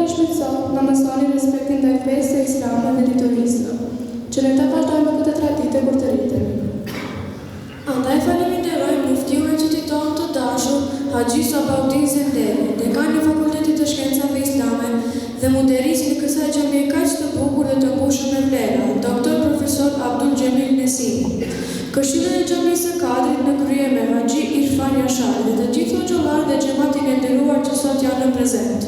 na shpëtson, na mësoni respektin ndaj fesë së Islamit dhe ditorisë, që ne ta vazhdojmë këtë traditë kur të rritemi. Andaj falenderojmë muftiun e qytetit tonë të dashur, Haxhi Sabaudin Zenderi, dekani i Fakultetit të Shkencave Islame dhe muderrisë në kësaj xhamie kaq të bukur dhe të mbushur me vlera, doktor profesor Abdul Xhamil Nesimi. Këshillën e xhamisë së Kadrit në krye me Haxhi Irfan Yashari dhe të gjithë hoxhallarët dhe xhamatin e nderuar që sot janë prezent.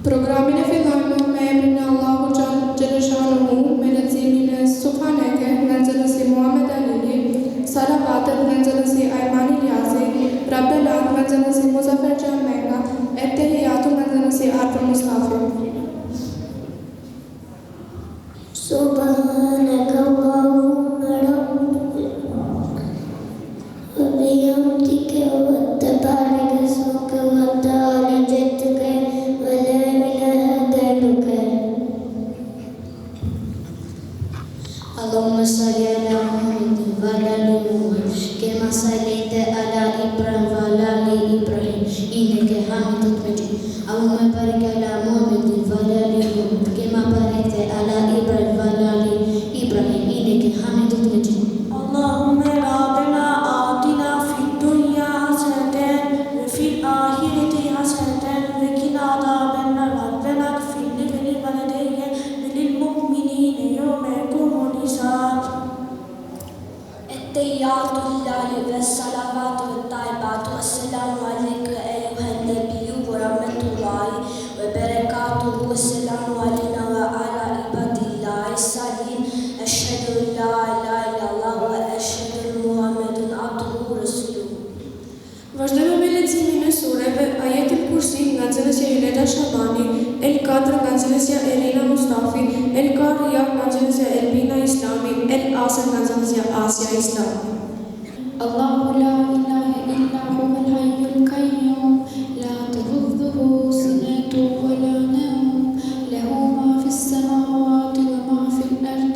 Programin e fillojmë me emrin e Allahut Xhaleshanuhu, me leximin e Subhaneke nga nxënësi Muhammed Alili, salavatet nga nxënësi Ayman Ilyasi, Rabbelat nga nxënësi Muzaffer Xhammenga, Ettehiyatu nga nxënësi Arfan Mustafi. سبحانك اللهم ربنا وبحمدك وتبارك اسمك وتعالى جدك ولا إله غيرك. اللهم صل على محمد وعلى آل محمد كما صليت على إبراهيم وعلى آل إبراهيم إنك حميد مجيد. اللهم بارك على محمد وعلى آل محمد كما باركت على إبراهيم وعلى آل إبراهيم إنك حميد مجيد. اللهم ربنا آتنا في الدنيا حسنة وفي الآخرة حسنة وقنا عذاب النار. ربنا اغفر لي ولوالدي وللمؤمنين يوم يقوم الحساب. التحيات لله والصلوات والطيبات والسلام عليك أيها النبي ورحمة الله وبركاته والسلام علينا وعلى عباد الله الصالحين. أشهد أن لا إله إلا الله وأشهد أن محمدا عبده ورسوله. Vazhdojmë me leximin e sureve Ajetul Kursi nga nxënësja Hileda Shabani, El Kadr nga nxënësja Elina Mustafi, El Qariya nga nxënësja Elbina Islami, El Asr nga nxënësja Asja Islami. Allahu la ilaha illa huwal hayyul qayyum la ta'khudhuhu sinatun wa la nawm lahu ma fis samawati wa ma fil ard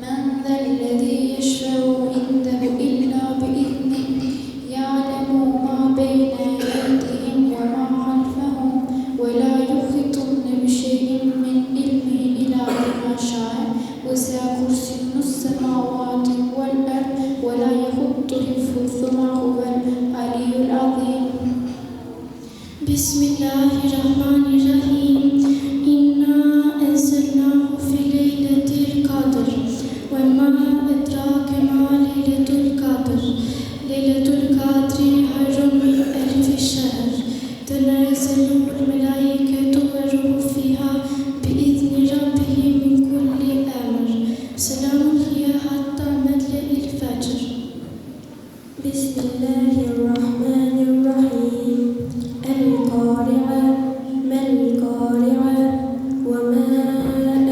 man dhal ladhi yashfa'u indahu illa bi'idhnihi ya'lamu ma bayna aydihim wa ma khalfahum wa la yuhituna bi shay'in min ilmihi illa bima sha'a wasi'a kursiyyuhu as-samawati wal ard wa la yahutu حفظهما هو العلي العظيم. بسم الله الرحمن الرحيم. إنا أنزلناه في ليلة القدر وما أدراك ما ليلة القدر. ليلة القدر خير من ألف شهر تنزل الملائكة والروح فيها بإذن ربهم من كل أمر سلام هي حتى مطلع الفجر. بسم الله الرحمن الرحيم. القارعة ما القارعة وما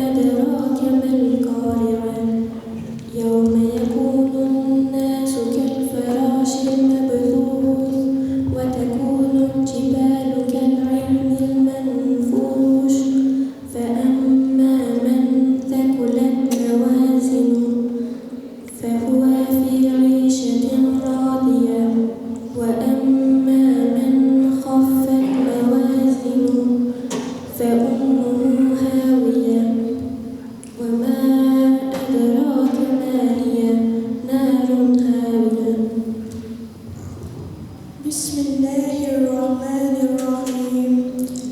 أدراك ما القارعة يوم يكون الناس كالفراش المبثوث وتكون الجبال كالعهن المنفوش فأما من ثقلت موازينه فهو في عيشة راضية وأما من خفت موازينه فأمه هاوية وما أدراك ما هي نار هاوية. بسم الله الرحمن الرحيم.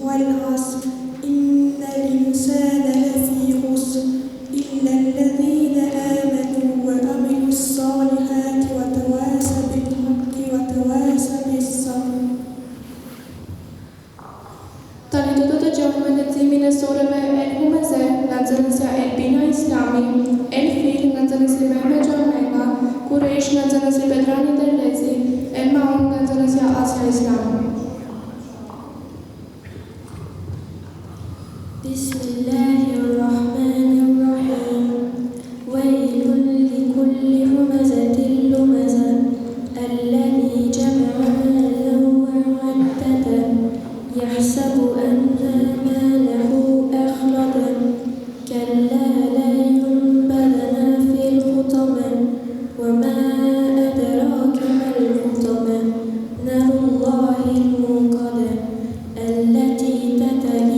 والعصر إن الإنسان لفي خسر إلا الذين آمنوا وعملوا الصالحات وتواصوا بالحق وتواصوا بالصبر. Tani do të dëgjojmë me leximin e sureve El Humeze nga nxënësja Elbina Islami, El Fil nga nxënësi Mehmet Xhammenga, Quraysh nga nxënësi Bedrani Derlezi, El Maun nga nxënësja Asja Islami. بسم الله الرحمن الرحيم. ويل لكل همزة لمزة الذي جمع مالا وعدده يحسب أن ماله أخلده كلا لينبذن في الحطمة وما أدراك ما الحطمة نار الله الموقدة التي تتلألأ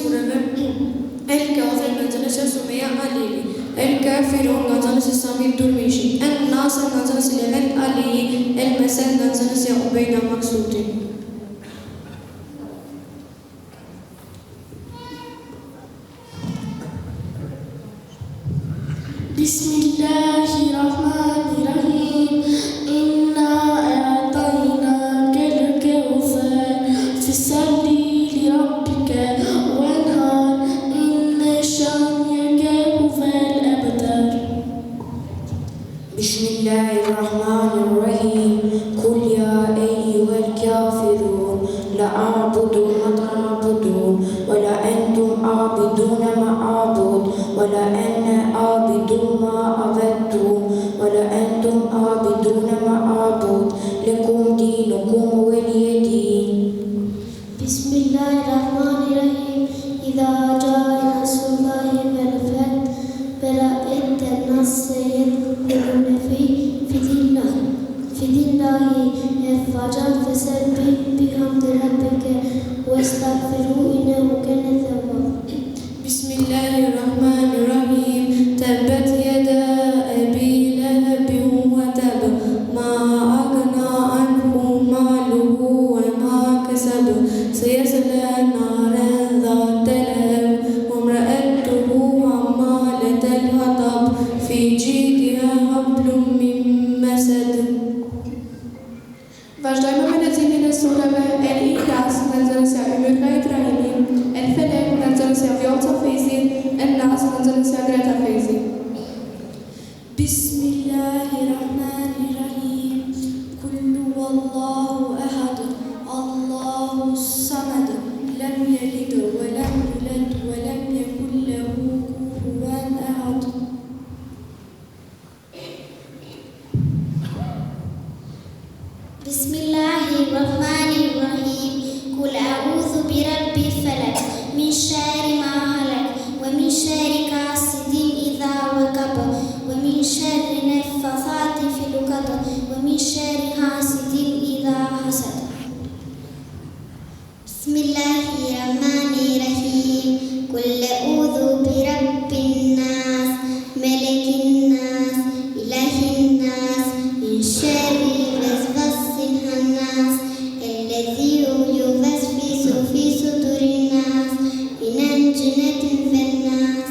sureve El Kafir nga nxënësja Sumeja Alili, El Kafirun nga nxënësja Samir Durmishi, El Nasr nga nxënësja Levent Aliji, El Mesel nga nxënësja Ubejda Maksuti. Bismillahirrahmanirrahim. Inna a'tainaka al-kawthar fasalli li rabbika wanhar inna shani'aka huwal abtar. Bismillahirrahmanirrahim. Qul ya ayyuhal kafirun la a'budu ma ta'budun wa la antum a'buduna ma a'bud wa la ana a'budu ma abadtum wa la antum a'buduna ma a'bud lakum dinukum waliya din. Bismillahirrahmanirrahim. Idha jaa nasrullahi wal fath فرأيت الناس يدخلون في دين الله أفواجا فسبح بحمد ربك واستغفره إنه كان توابا. بسم الله الرحمن الرحيم تبت يدا أبي لهب وتب ما أغنى عنه ماله وما كسب سيصلى نارا ذات لهب وامرأته حمالة الحطب في جيدها حبل من مسد. Vazhdojmë me leximin e sureve El Ikhlas nga nxënësja Ymyrka Ibrahimi, El Felek nga nxënësja Vjoca Fezi, El Nas nga nxënësja Greta Fezi. Bismillahirrahmanirrahim. Qul huwallahu ahad, Allahu samad, lam yalid wa lam yulad wa lam yakul lahu kufuwan ahad. Bismillahirrahmanirrahim. Qul a'udzu birabbil falaq min syarri ma khalaq wa min syarri hasidin idza waqab wa min syarri naffathati fil 'uqad wa min syarri hasidin idza hasad. Bismillahirrahmanirrahim. Qul a'udzu birabbin nas malikin nas ilahin nas min syarri waswasil khannas alladzi yuwaswisu fi sudurin nas minal jinnati wan nas.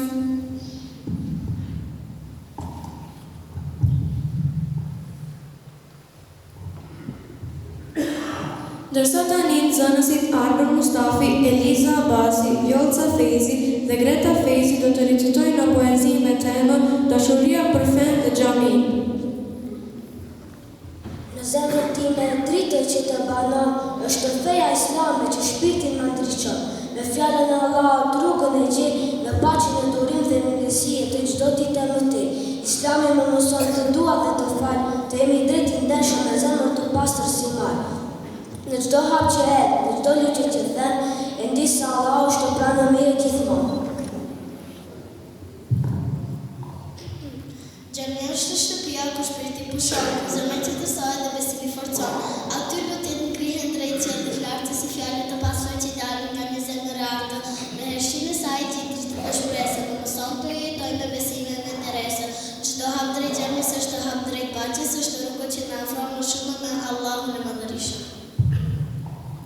Ndërsa tani nxënësit Arber Mustafi, Eliza Abasi, Vjoca Fezi dhe Greta Fezi do të recitojnë në poezi me temën Dashuria për fen dhe xhamin. Në zemrën time dritën që të banon është feja islame që shpirtin më ndriçon. Me fjalën e Allahut rrugën e gjej, me paqen e durim dhe mirësi të çdo ditë më të. Islami më mëson të dua dhe të fal, të jemi drejt i ndershëm me zemrën të pastër si mal. Në çdo hap që hedh, në çdo lutje që them, e ndi se Allahu është pranë mirë gjithmonë. Xhamia është shtëpia ku shpirti pushon, zemra që tësohet dhe besimi forcon. Aty lutjet ngrihen drejt qiellit të lartë si fjalë të pastra që dalin nga një zemër e artë. Me herështinë e saj tjetër të shpresë, më mëson të jetoj me besimin dhe interesën. Çdo hap drejt xhamisë është hap drejt paqes, është rruga që na afron më shumë me Allahun e Madhërisht.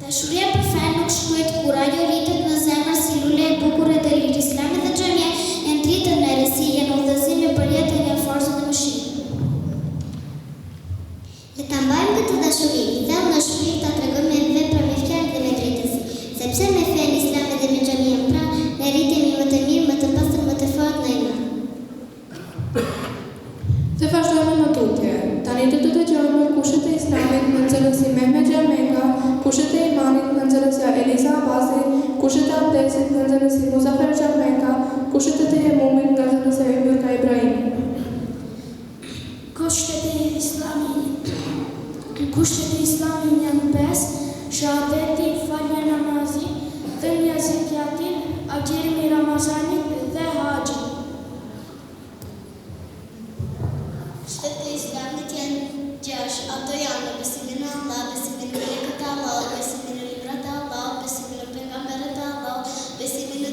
Dashuria për fen nuk shkruhet kur ajo rritet në zemër si lule e bukur e të lirë. Islami dhe xhamia e ndritën në erësi, në udhëzim për jetën e forcën dhe mëshirën. Le ta mbajmë këtë dashuri, thellë në shpirt, ta tregojmë me vepra, me fjalë dhe me drejtësi. Sepse me fen islame dhe me xhamien pranë, ne rritemi më të mirë, më të pastër, më të fortë në iman. Të vazhdojmë me tutje. Tani do të dëgjojmë kushtet e Islamit nga nxënësi Mehmet Xhameka, kushtet e imanit nga nxënësja Eliza Abasi, kushtet e abdesit nga nxënësi Muzafer Xhameka, kushtet e tejemumit nga nxënësja Ymyrka Ibrahimi. Kushtet e Islamit janë 5: shahadeti, falja namazi, dhënia e zakatit, agjërimi i Ramazanit dhe haxhi. Kushtet e Islamit janë 6. Ato janë besimi në Allah, besimi në melekët e Allahut, besimi në librat e Allahut, besimi në pejgamberët e Allahut, besimi në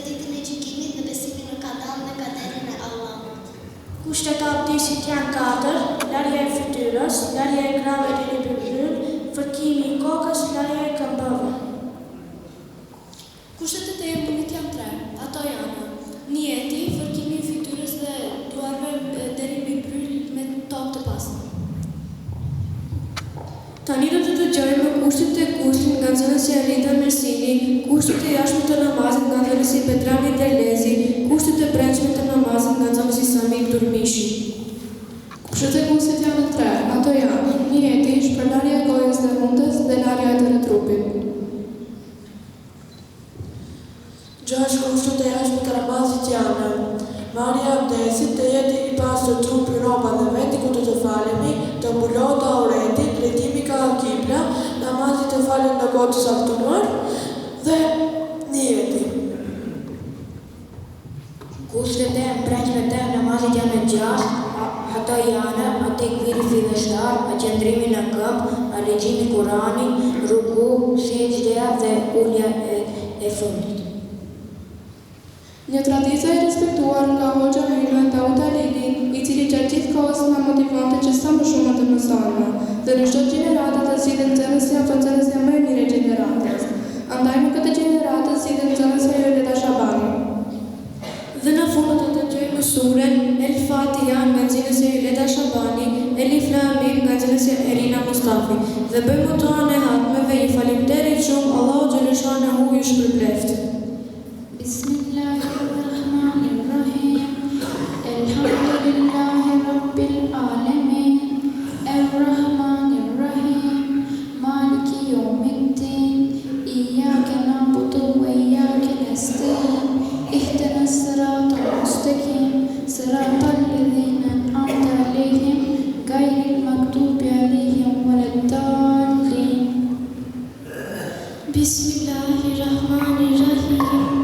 Kushtet e abdesit janë 4, larja e fytyrës, larja e krave deri në byll, fërkimi i kokës, larja e këmbëve. Kushtet e tejemumit janë 3, ato janë niyeti, fërkimi i fytyrës dhe duarve deri mbi bryl me tokë të pastër. Tani do të dëgjojmë kushtet e guslit nga nxënësi Alida Mersini, kushtet e jashtme të namazit nga nxënësi Petrani Derlezi, kushtet e brendshme të namazit nga nxënësi Sami Durmishi. Kushtet e guslit janë 3, ato janë niyeti, shpërndarja e gojës dhe mundës dhe larja e tërë trupit. 6 kushtet e jashtme të namazit janë marrja e abdesit, të jetë i pastër trupi, rroba dhe vendi ku do të falemi, të mbulohet aureti, drejtimi ka kibla, namazi të falet në kohë të saktuar dhe niyeti. Kushtet e brendshme të namazit janë 6, ato janë tekbiri fillestar, qëndrimi në këmbë, leximi i Kuranit, ruku, sejdja dhe ulja e fundit. Një traditë e respektuar nga Hoxha Hilme Daud Alili, i cili gjatë gjithë kohës na motivonte që sa më shumë të mësojmë, dhe në çdo gjeneratë të zgjidhen nxënësja apo nxënësja më e mirë e gjeneratës. Andaj në këtë gjeneratë zgjidhen nxënësja Joleta Shabani. Dhe në fund do të dëgjojmë surën El Fatiha nga nxënësja Joleta Shabani, Elif Lam Mim nga nxënësja Erina Mustafi. Dhe bëjmë duan e hatmeve, i falimderit shumë, Allahu xhaleshanehu ju shpërbleft. Bismillahirrahmanirrahim. Elhamdulillahi rabbil alamin. Errahmanirrahim. Maliki yawmiddin. Iyyaka na'budu wa iyyaka nasta'in. Ihdinas siratal mustaqim. Siratal ladzina an'amta 'alayhim ghayril maghdubi 'alayhim waladdallin. Bismillahirrahmanirrahim.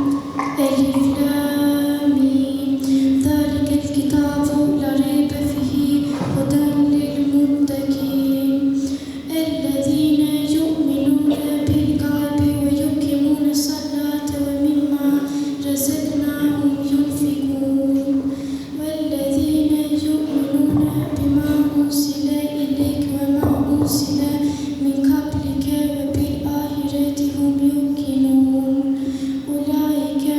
Elif Lam Mim. Zalikal kitabu la rayba fihi hudan lil muttaqin. Alladhina yu'minuna bil ghaibi wa yuqimuna as-salata wa mimma razaqnahum yunfiqun. Walladhina yu'minuna bima unsila ilayka wa ma unsila min qablika wa bil akhirati hum yuqinun. Ulaika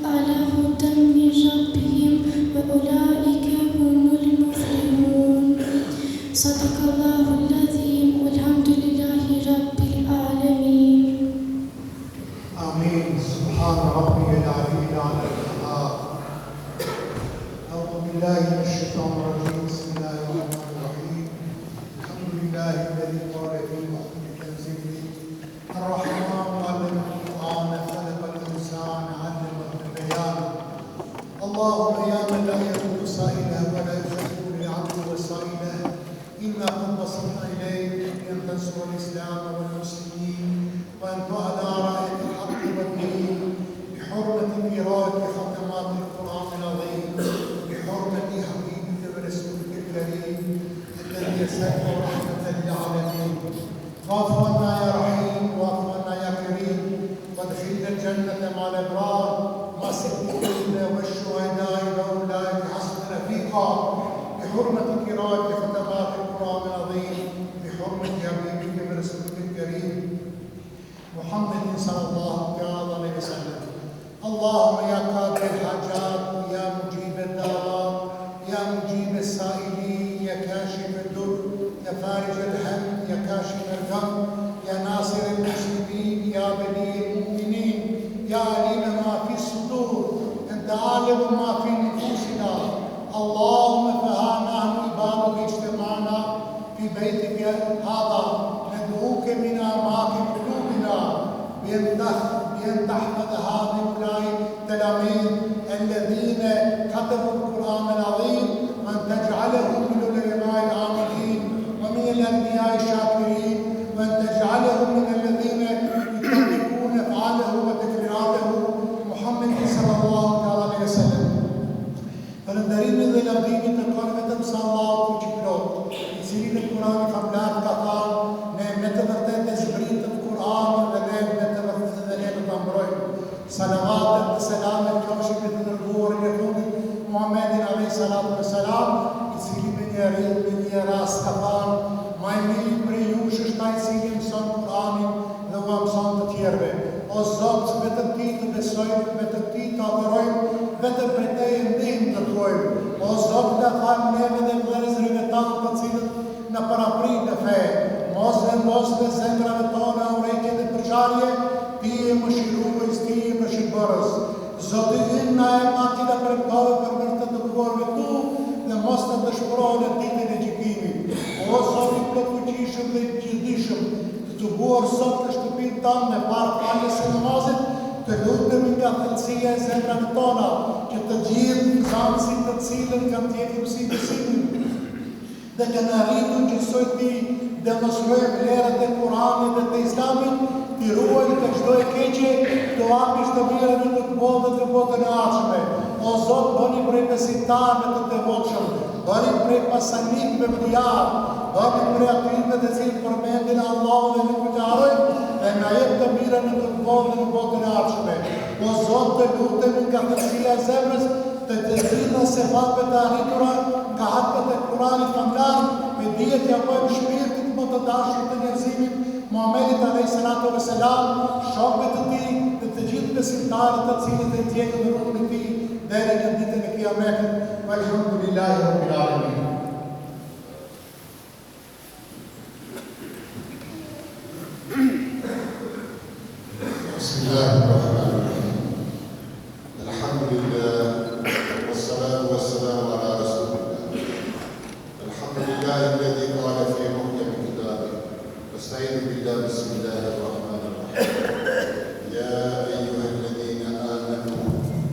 ala hudan min rabbihim wa ulaika humul muflihun. Sadaqallahu al-azim walhamdulillahi rabbil alamin. آمين. سبحان ربي العلي الأعلى القهار. أعوذ بالله من الشيطان الرجيم. بسم الله الرحمن الرحيم. الحمد لله الذي قال في محكم تنزيله الرحمن علم القرآن خلق الإنسان علمه البيان. اللهم يا من لا يكون سائله ولا يخلق للعبد وسائله، إنا قد وصلنا إليك بأن تنصر الإسلام والمسلمين وأن تعلى راية الحق والدين بحرمة ميراث ختمات القرآن العظيم، بحرمة حبيبك ورسولك الكريم الذي يسألك رحمة للعالمين. واعف عنا يا رحيم، واعف عنا يا كريم، وادخلنا الجنة مع الأبرار مع الصديقين والشهداء وأولئك حسن رفيقا، بحرمة قراءة ختمات القرآن العظيم، بحرمة حبيبك ورسولك الكريم محمد صلى الله عليه وسلم. اللهم يا قاضي الحاجات، يا مجيب الدعوات، يا مجيب السائلين، يا كاشف الضر، يا فارج الهم، يا كاشف الغم، يا ناصر المسلمين، يا بني المؤمنين، يا عليم ما في الصدور، انت عالم ما في نفوسنا. اللهم فها نحن عبادك اجتمعنا في بيتك هذا، ندعوك من اعماق قلوبنا بأن تحفظ هؤلاء التلاميذ الذين كتبوا القرآن العظيم، وأن تجعلهم من العلماء العاملين ومن الأنبياء الشاكرين، وأن تجعلهم من الذين يطبقون أفعاله وتكريراته محمد صلى الله عليه وسلم. فلندرين ذي الأبدين تقربة صلى الله وجبلوت يسيرين القرآن قبلات كفار نعمة تزبرين القرآن صلوات السلام الكاشفة النور اليهود محمد عليه الصلاة والسلام lidh me një rast ka thënë, më i miri prej jush është ai i cili mëson Kur'anin dhe u mëson të tjerëve. O Zot, vetëm ti të besojmë, vetëm ti të adhurojmë, vetëm prej teje ndihmë të thuajmë. O Zot, na fal neve dhe vëllezërve tanë të cilët na paraprit në fe. Mos vendos në zemrave tona urrejtje dhe përçarje, ti je mëshirues, ti je mëshirëbërës. Zoti ynë na e mati da përktove për të dëbuarve tu dhe mos të dëshpërohen në ditën e gjykimit. O Zoti plotfuqishëm dhe gjithdijshëm, të buar sot në shtëpinë tanë me parë faljes së namazit, të lutemi nga thellësia e zemrave tona, që të gjithë nxënësit të cilën kanë tjetur si besimin dhe kanë arritur gjysoj ti demonstrojë vlerat e Kuranit dhe të Islamit, ti ruajnë të çdo e keqe, të hapish të mirën në këtë botë dhe të botën e ardhshme. O Zot, bëni prej besimtarëve të devotshëm, bëni prej pasanikëve të lartë, bëni prej atyre të cilët përmendin Allahun dhe nuk fjalojnë, dhe na jep të mirën në këtë botë dhe në botën e ardhshme. O Zot, të lutemi nga thellësia e zemrës, të gjitha sevapet të arritura nga hapet e Kuranit famlar, me dijet ja bëjmë shpirtit më të dashur të njerëzimit, Muhamedit alayhi salatu vesselam, shokët të tij dhe të gjithë besimtarët të cilët e ndjekin rrugën e tij deri në ditën e Kiametit. Alhamdulillahi rabbil alamin. Bismillahirrahmanirrahim. Alhamdulillah, wassalatu wassalamu ala rasulillah. Alhamdulillah alladhi qala fi muhkam kitabih. Nasta'inu billah, bismillahirrahmanirrahim. Ya ayyuhalladhina amanu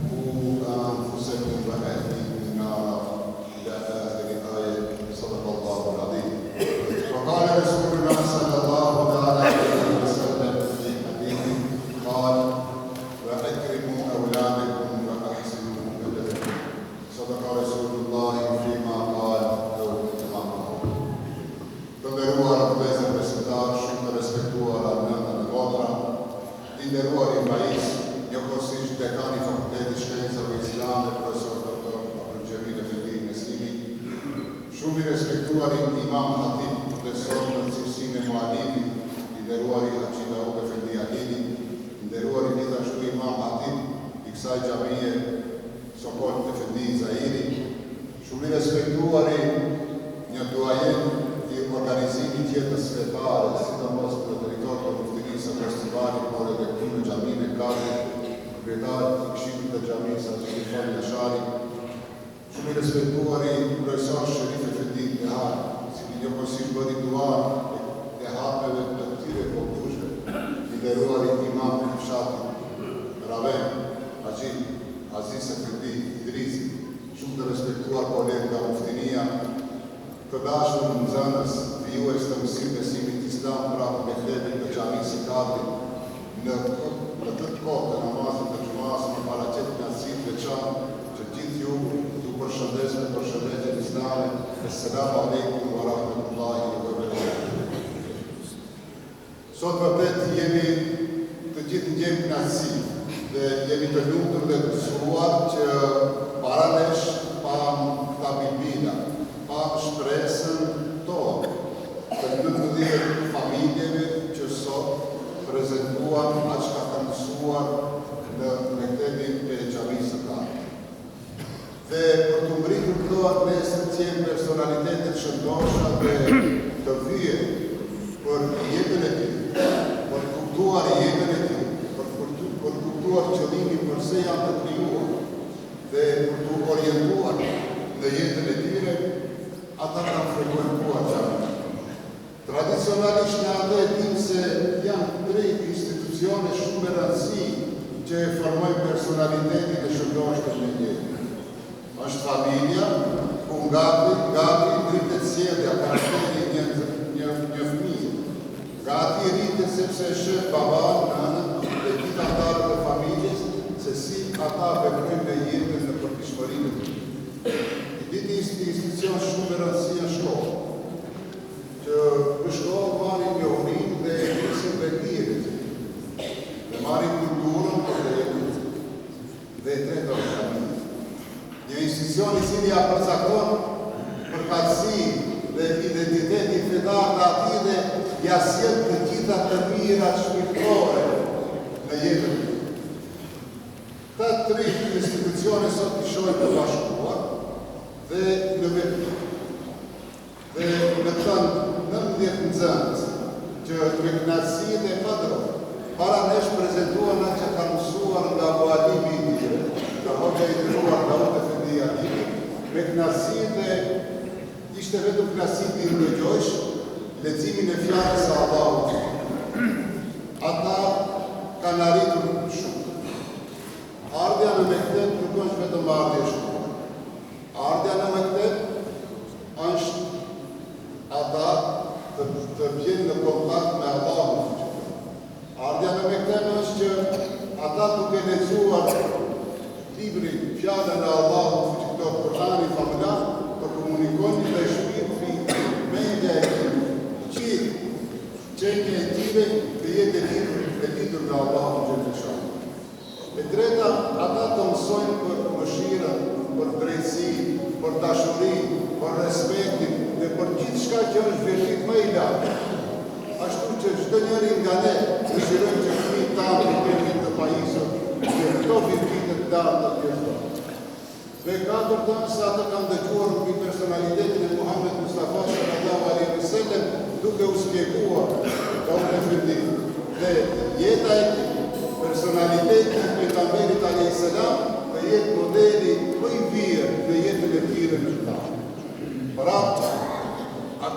qu anfusakum wa ahlikum nara ila akhir ayat. Sadaqallahu al-azim. Wa qala rasulullah sallallahu alaihi wasallam fi hadithin قال وأكرموا أولادكم وأحسنوا أدبكم. صدق رسول الله فيما قال أو كما قال. Të nderuar vëllezër besimtar, shumë të respektuara nëna dhe motra, i nderuar i vajis, njëkohësisht dekani i Fakultetit Shkencave Islame, profesor doktor Abdul Efendi Meslimi, shumë i respektuar imam Hatib, profesor në cilësinë e muallimit, i nderuar i Haxhi Daud Efendi Alini, nderuar i gjithashtu imam Hatib i kësaj xhamie Sokol Efendi Zairi, shumë i respektuar një duajen i organizimit jetës fetare, sidomos për drejtor të muftinisë së festivalit, por edhe këtu në xhaminë e Kazit, kryetar i Këshillit të xhamisë Atë Jashari, shumë i respektuar i profesor Sherif Efendi Tehar, si njëkohësisht bëri dua e hapeve të këtyre kohëve, i nderuar i imam i fshatit Raven, Haxhi Aziz Efendi Idrisi, shumë të respektuar kolegë nga muftinia, të dashur nxënës, vijues të mësimit besimit islam pranë me khledin të xhamisë së Kadrit, në këtë kohë të namazit të xumas në paraqet nasiv veçantë që gjithë ju ju përshëndes me përshëndetjen islame. Assalamu alaikum wa rahmatullahi wa barakatuh. Sot vërtet jemi të gjithë ndjejmë kënaqësi dhe jemi të lumtur dhe të shuruar që paranesh pam këta bilbila, pam shpresën tonë të mbështetjes familjeve që sot prezentuan atë që ka mësuar në mektebin e xhamisë së Kadrit. Dhe për të mbritur këto nesër të jenë personalitetet shëndosha dhe të vije për jetën e tij, për kuptuar jetën e tij, për kuptuar qëllimin përse janë të krijuar dhe për të orientuar në jetën e tyre, ata kanë frekuentuar xhamin. Tradicionalisht në ato e dim se janë 3 institucione shumë me rëndësi që e formojnë personalitetin e shëndoshëm në jetë. Është familja, ku gati rritet sjellja, karakteri një fëmijë. Gati rritet sepse sheh baban, nënën dhe gjithë anëtarët e familjes se si ata veprojnë në jetën në përfishmërinë e tyre. I institucion shumë me rëndësi në shkollë, që në shkollë marrin njohurinë dhe ekzimin e dijes, dhe marrin kulturën për të jetuar. Dhe treta është familja. Një institucion i cili ja përcakton për përkatësi dhe identiteti fetar dhe ati dhe jasjet të gjitha të mirat shpirtore në jetën. Ta 3 institucione sot të shojnë të bashkuar dhe në këtanë 19 nëzëndës që me knatësit e padrojë, para nesh prezentuar në që ka mësuar nga Mualimi i Tire, nga hoqja i Tiruar nga Ote Fendia Tire, me knatësit e ishte vetëm knatësit i ndëgjojsh, leximin e fjalës së Allahut. Ata kanë arritur shumë. Ardhja në Mektet nuk është vetëm ardhje e shkuar. Ardhja në Mektet është ata të vjenë në kontakt me Allahun. Ardhja në Mektet është që ata duke lexuar librin fjalën e Allahut, që Kur'ani familjar, të komunikojnë dhe shpirti, mendja e tyre, qenja e tyre të jetë e lidhur me Allahun xhallahu. E treta, ata të mësojnë për mëshirën, për drejtësi, për dashuri, për respektin dhe për gjithë shka që është vërtet më i lartë. Ashtu që çdo njeri nga ne dëshirojmë që fëmijët tanë të jenë të pajisur dhe këto virtyte të larta të jetojnë. Dhe katërta, se ata kanë dëgjuar mbi personalitetin e Muhammed Mustafa sallallahu alaihi wasallam duke u shpjeguar ka unë efendim. Dhe jeta e personaliteti e pejgamberit alayhis salam të jetë modeli më i mirë në jetën e tyre në qytet. Pra,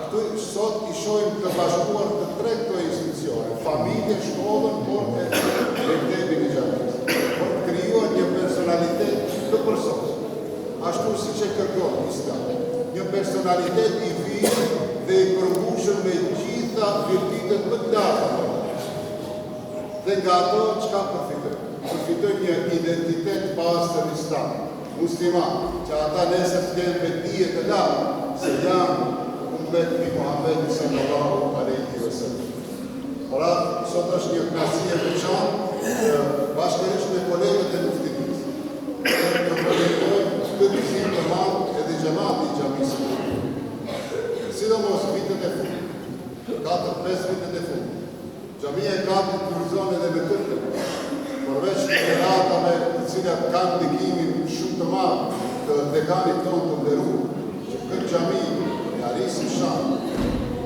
këtu sot i shohim të bashkuar të 3 këto institucione, familje, shkollën, por e mektebin e xhamisë, por të krijuar një personalitet të përsosur, ashtu siç e kërkon Islami, një personalitet i mirë dhe i përmbushur me gjitha virtytet më të larta. Dhe nga ato çka përfitojnë? Përfitojnë një identitet pastër islam, musliman, që ata nesër të kenë vetdije të lartë se janë ummet i Muhammedit sallallahu alaihi wasallam. Pra, sot është një kënaqësi e veçantë bashkërisht me kolegët e muftinisë. Ne përfitojmë këtë vizitë të madhe edhe xhamati i xhamisë. Sidomos vitet e fundit, 4-5 vitet e fundit. Xhamia e Kapit kurizon edhe me këtë, përveç të ratave të cilat kanë ndikimin shumë të madh të dekanit tonë të nderuar, që këtë xhami e arrisi shanë.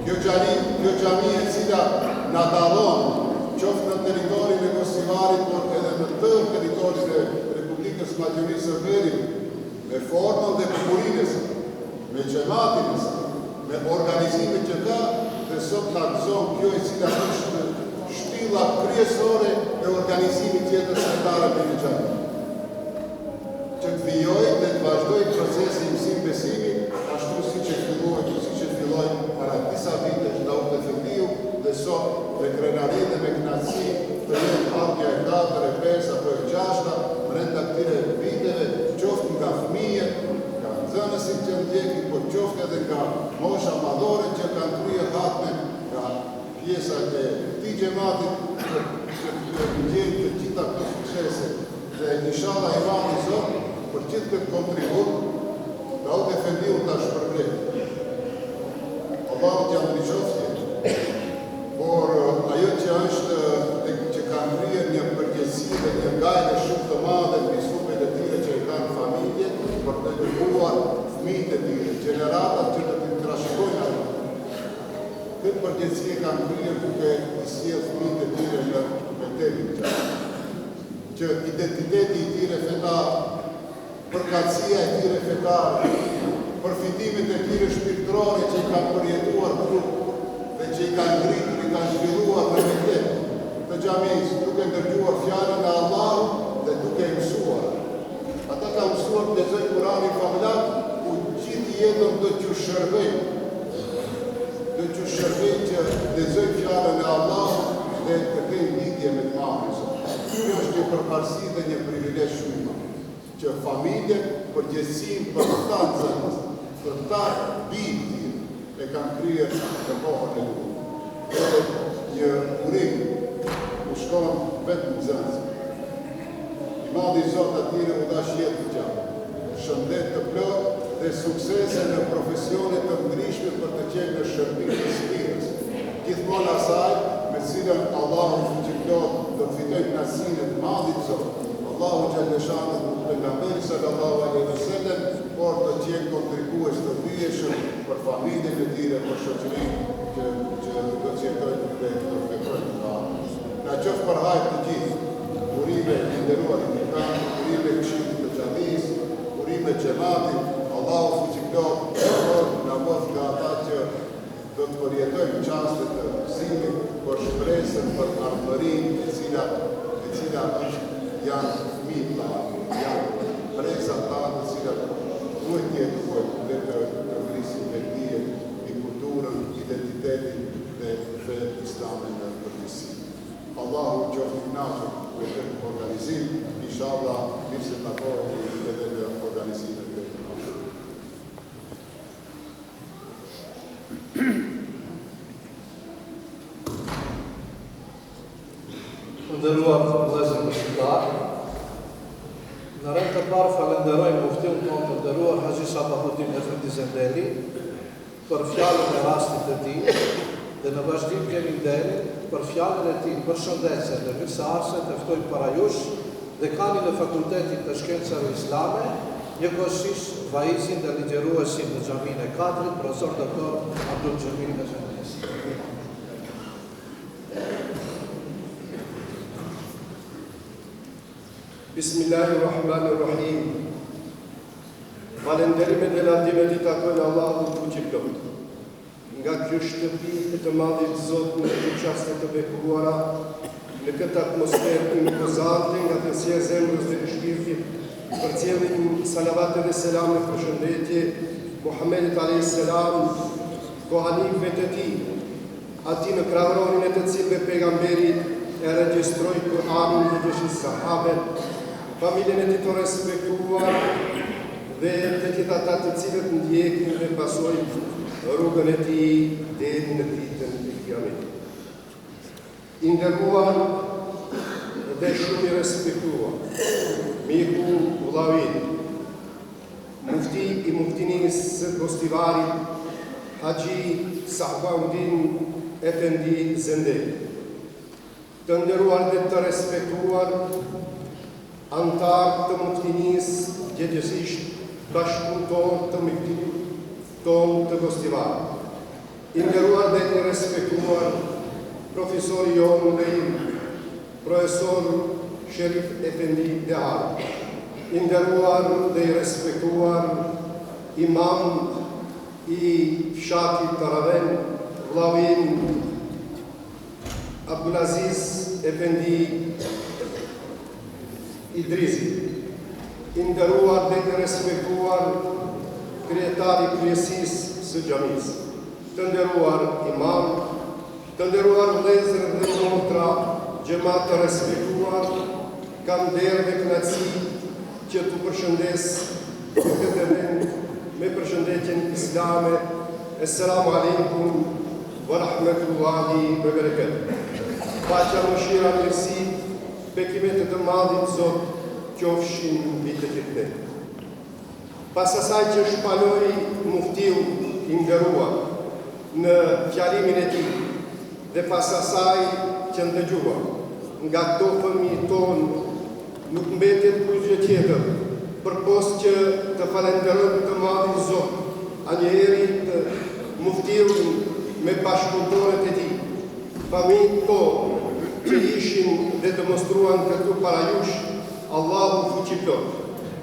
Kjo xhami e cila na dallon qoftë në territorin e Kosivarit, por edhe në tërë territorin e Republikës Maqedonisë së Veriut, me formën dhe bukurinë e saj, me xhamatin e saj, me organizimin që ka, dhe sot na gëzon kjo e cila është shpilla kryesore e organizimit tjetër shqiptare për një xhami. Që të vijojë dhe të vazhdojë procesi i mësim besimit, ashtu siç e filloi para disa vitesh nga Ote Fendiu, dhe sot me krenarit dhe me kënaqësi të jetë ardhja e 4, e 5 apo e 6 brenda këtyre viteve, qoftë nga fëmijët, nga nxënësit që ndjekin, por qoftë edhe nga mosha madhore që kanë kryer hatme nga pjesa e këtij xhamatit që ndjen të gjitha këto suksese. Dhe inshallah i vani Zot për gjithë këtë kontribut nga Ote Fendiu ta shpërblet. Allahu t'ja ndriçoftë, por ajo që është që kanë kryer një përgjegjësi dhe një gajle shumë të madhe mbi supet e tyre që i kanë familje për të edukuar fëmijët e tyre, gjeneratat që të trashëgojnë ato. Këtë përgjegjësi kanë kryer duke i sjellë fëmijët e tyre në mektebin që identiteti i tyre fetar, përkatësia e tyre fetare, përfitimet e tyre shpirtërore që i kanë përjetuar grup dhe që i kanë ngritur, i kanë zhvilluar në mektet të xhamisë, duke ndërgjuar fjalën e Allahut dhe duke mësuar. Ata kanë mësuar të lexojnë Kur'anin familjar, ku gjithë jetën do t'ju shërbejnë. Do t'ju shërbejnë që lexojnë fjalën e Allahut dhe të kenë lidhje me të madhin. Kjo është një përparësi dhe një privilegj shumë i madh, që familje përgjegjësinë për ta nxënës, për ta bijtë e kanë kryer në kohën e tyre. Dhe një urim u shkon vetëm nxënësve. I madhi Zot atyre u dash jetë të gjatë, shëndet të plotë dhe suksese në profesionet të ndryshme për të qenë në shërbim të smirës. Gjithmonë asaj me cilën Allahu fuqiplot do të fitojë kënaqësinë të madhe të Zotit. Allahu xhaleshanu pejgamberi sallallahu alaihi wasallam por të qenë kontribues të vijshëm për familjen e tij dhe për shoqërinë që do të jetojnë dhe të veprojnë të ardhmen. Na qoftë për hajër të gjithë, urime të nderuar imitant, urime këshillit të xhamis, urime xhamatit, Allahu fuqiplot na bëf nga ata që do të përjetojnë çaste të gëzimit, për shpresën, për ardhmërinë e cila janë fëmijë tanë, janë presa tanë të cilat duhet të jetojnë dhe të ngrisin vetdijen, i kulturën, identitetin dhe fenë islame në përgjithësi. Allahu qoftë i kënaqur me këtë organizim, inshallah mirë se takohemi edhe në organizimin e këtij. Nderuar vëllezër besimtar, në rend të parë falenderoj muftin tonë të nderuar Haxhi Sabahuddin Efendi Zendeli për fjalën e rastit të tij dhe në vazhdim kemi nderin për fjalën e tij përshëndetse dhe mirëseardhëse të ftoj para jush dekani në Fakultetin të Shkencave Islame, njëkohësisht vaizin dhe ligjëruesin në xhaminë e Kadrit, profesor doktor Abdul Xhamil Efendis. Bismillahirrahmanirrahim. Falenderimet dhe lavdimet i takojnë Allahut fuqiplot. Nga kjo shtëpi e të madhit Zot në këtë çaste të bekuara, në këtë atmosferë impozante nga të sjellë zemrës dhe shpirtit, përcjellim salavate dhe selame për shëndetje Muhammedit alayhis salam, kohanifëve të tij, ati në krahërorin e të cilëve pejgamberi e regjistroi Kur'anin dhe dëshis sahabët, familjen e tij të respektuar dhe të gjithë ata të cilët ndjekin dhe pasojnë rrugën e tij deri në ditën e Kiametit. I nderuar dhe shumë i respektuar, miku vëllai, mufti i muftinisë së Gostivarit, Haxhi Sabahuddin Efendi Zendeli, të nderuar dhe të respektuar antar të muftinisë, gjithësisht bashkëpunëtor të muftinit tonë të Gostivarit, i nderuar dhe të respektuar profesori jonë dhe profesor Sherif Efendi Dehar, i nderuar dhe i respektuar imam i fshatit të Raven, vëllai Abdulaziz Efendi Idrisi, i nderuar dhe të respektuar kryetari kryesisë së xhamisë, të nderuar imam, të nderuar vëllezër dhe motra, xhamat të respektuar, kam derë dhe kënaqësi që të përshëndes në këtë vend me përshëndetjen islame. Assalamu alaikum wa rahmatullahi wa barakatuh. Paqja, mëshira, mirësi, bekimet e të madhit Zot qofshin mbi të gjithë ne. Pas asaj që shpaloi muftiu i nderuar në fjalimin e tij dhe pas asaj që ndëgjua nga këto fëmijë tonë, nuk mbetet gjë tjetër përpos që të falenderojmë të madhin Zot, anjëherit muftiun me bashkëpunëtorët e tij, familjen tonë që ishin dhe të mostruan këtu para jush, Allahu fuqiplot,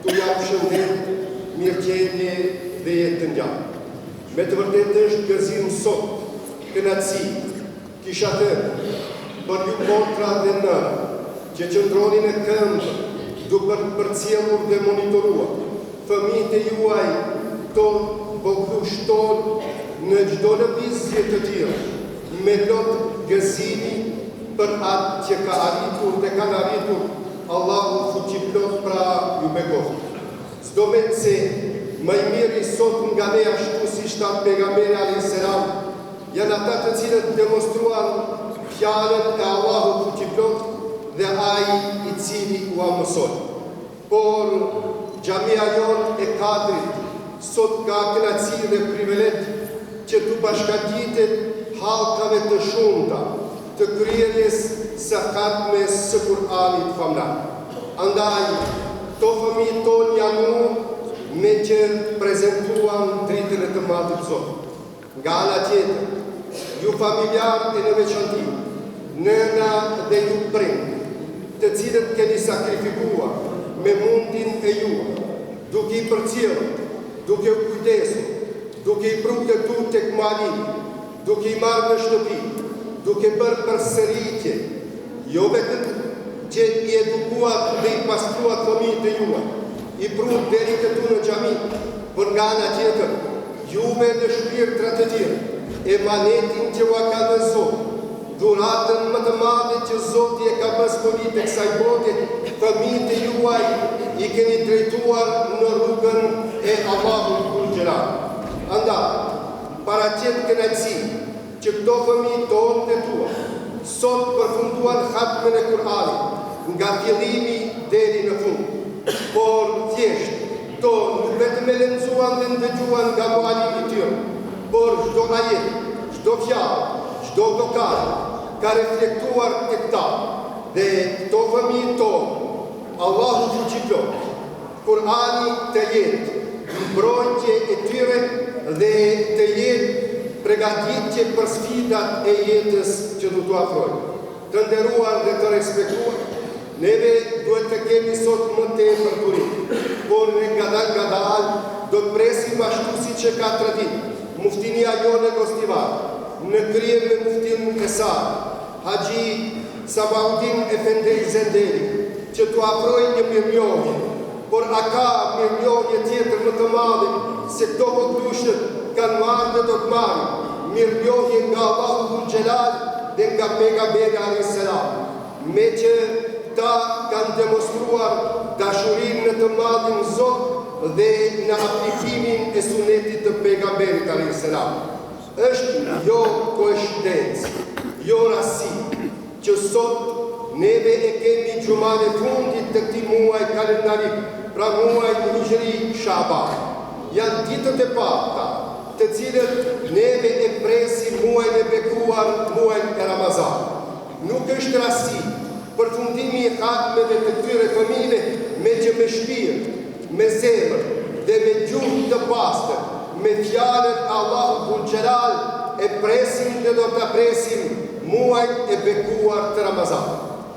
tu jap shëndet, mirëqenie dhe jetë të ngjallë. Me të vërtetë është gëzim sot, kënaqësi, kisha thënë për ju motra dhe nëna, që qëndronin e këmbë, duke përcjellur dhe monitoruar fëmijët e juaj tonë, voglush tonë, në çdo lëvizje të tillë, me lot gëzimi për atë që ka arritur dhe kanë arritur, Allahu fuqiplot pra ju bekoft. S'do me se më i miri sot nga ne ashtu si shtat pejgamberi alayhis salam, janë ata të cilët demonstruan fjalën e Allahu fuqiplot dhe ai i cili u mësoi. Por xhamia jon e Kadrit sot ka kënaqësi dhe privilegj që të bashkangjitet hallkave të shumta të kryerjes së hatmes së Kur'anit famlar. Andaj, to fëmijët tonë janë me që prezentuan dritën e të madhit Zot. Nga ana tjetër, ju familjarë e në veçanti, nëna dhe ju prind, të cilët keni sakrifikuar me mundin e juaj, duke i përcjellur, duke u kujdesur, duke i prutë tu tek mali, duke i marrë në shtëpi, duke bërë përsëritje, jo vetëm që i edukuat dhe i pastruat fëmijët e juaj, i prutë deri këtu në xhami, por nga ana tjetër, juve në shpirtrat të tjerë, emanetin që ua ka dhënë Zoti, dhuratën më të madhe që Zoti e ka bashkëpunuar tek kësaj bote, fëmijët e juaj i keni drejtuar në rrugën e Allahut Dhul Xhelal. Andaj, paraqet kënaqësi që këto fëmijë tonë të tua sot përfunduan hatmen e Kur'anit nga fillimi deri në fund, por thjesht to nuk vetëm e lexuan dhe ndëgjuan nga mualimi i tyre, por çdo ajet, çdo fjalë, çdo vokal ka reflektuar tek ta dhe këto fëmijë tonë, Allahu fuqiplot, Kur'ani të jetë mbrojtje e tyre dhe të jetë përgatitje për sfidat e jetës që du të afrojnë. Të nderuar dhe të respektuar, neve duhet të kemi sot më tepër turim, por ne nga dal do të presim ashtu si që ka tradit, muftinia jonë Gostivar, në krye me muftin e Sar, Haxhi Sabahuddin Efendi Zendeli, që të afrojnë një mirënjohje, por a ka mirënjohje tjetër më të madhe se këto voglushët kanë marrë dhe do të marrë mirënjohje nga Allahu Dhul Xhelal dhe nga pejgamberi alayhis salam, me që ta kanë demonstruar dashurinë në të madhin Zot dhe në aplikimin e sunetit të pejgamberit alayhis salam. Është jo koincidencë, jo rasti që sot neve e kemi xhuman e fundit të këtij muaji kalendarik, pra muaji hijri Shaban. Janë ditët e parta të cilët neve e presim muajin e bekuar, muajin e Ramazan. Nuk është rasti përfundimi i hatmeve të këtyre fëmijëve me që me shpirt, me zemër dhe me gjuhë të pastër, me fjalën Allahu Dhul Xhelal e presim dhe do të presim muajin e bekuar të Ramazan.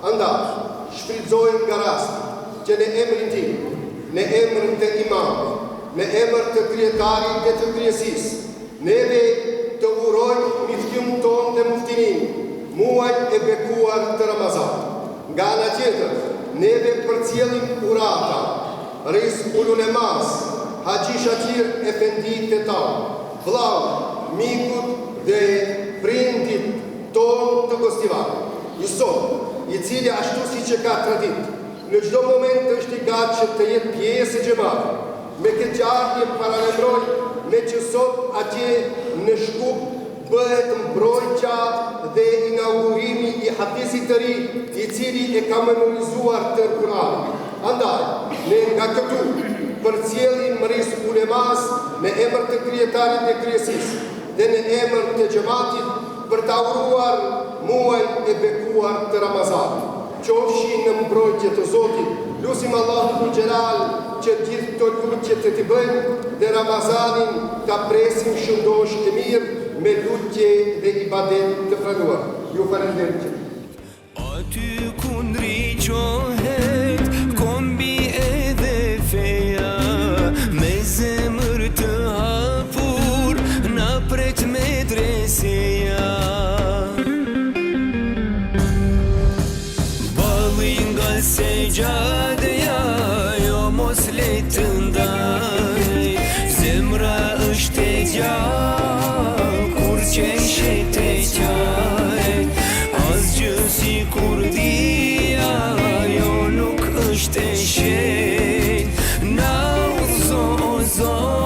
Andaj, shfrytëzojmë nga rasti që në emrin tim, në emrin të imamit, në emër të kryetarit dhe të kryesisë, neve të urojmë miftiun tonë dhe muftinin, muajin e bekuar të Ramazan. Nga ana tjetër, neve përcjellim urata, Reis Ulemas, Haxhi Shakir Efendi Tetan, vllau, mikut dhe prindit tonë të Gostivarit, i cili ashtu si që ka tradit, në çdo moment është i gatshëm të jetë pjesë e xhamatit. Me këtë ardhje paralemroj me që sot atje në Shkup bëhet mbrojtja dhe inaugurimi i hafizit të ri, i cili e ka memorizuar të Kur'anin. Andaj, ne nga këtu përcjellim Reis Ulemas në emër të kryetarit dhe kryesisë dhe në emër të xhamatit për ta uruar muajin e bekuar të Ramazanit. Qofshin në mbrojtje të Zotit, lutim Allahu Dhul Xhelal që gjithë këto lutje të t'i bëjmë dhe Ramazanin ta presim shëndosh të mirë me lutje dhe ibadet të pranuar. Ju falenderoj. Aty ku ndriqohet kombi edhe feja, me zemër të hapur na pret medreseja. Se gjadeja jo mos le të ndaj, zemra është e gjallë kur qeshet e qaj, asgjë si kur dia jo nuk është e shenjtë, na udhëzo o Zot.